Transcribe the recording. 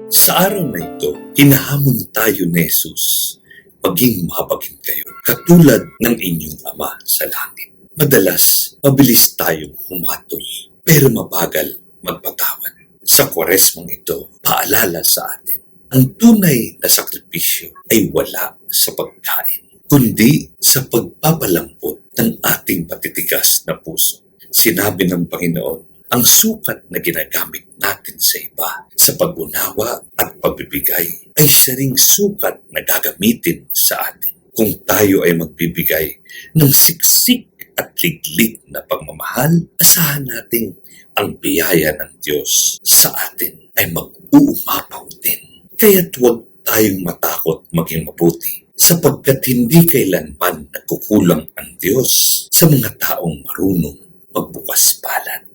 Sa araw na ito, hinahamon tayo ni Jesus. Maging mahabagin kayo, katulad ng inyong Ama sa langit. Madalas, mabilis tayong humatol, pero mabagal magpatawad. Sa Kwaresmang ito, paalala sa atin, ang tunay na sakripisyo ay wala sa pagkain, kundi sa pagpapalampot ng ating patitigas na puso. Sinabi ng Panginoon, ang sukat na ginagamit natin sa iba sa pag-unawa at pagbibigay ay siya ring sukat na gagamitin sa atin. Kung tayo ay magbibigay ng siksik at liglig na pagmamahal, asahan natin ang biyaya ng Diyos sa atin ay mag-uumapaw din. Kaya't huwag tayong matakot maging mabuti, sapagkat hindi kailanman nagkukulang ang Diyos sa mga taong marunong magbukas palad.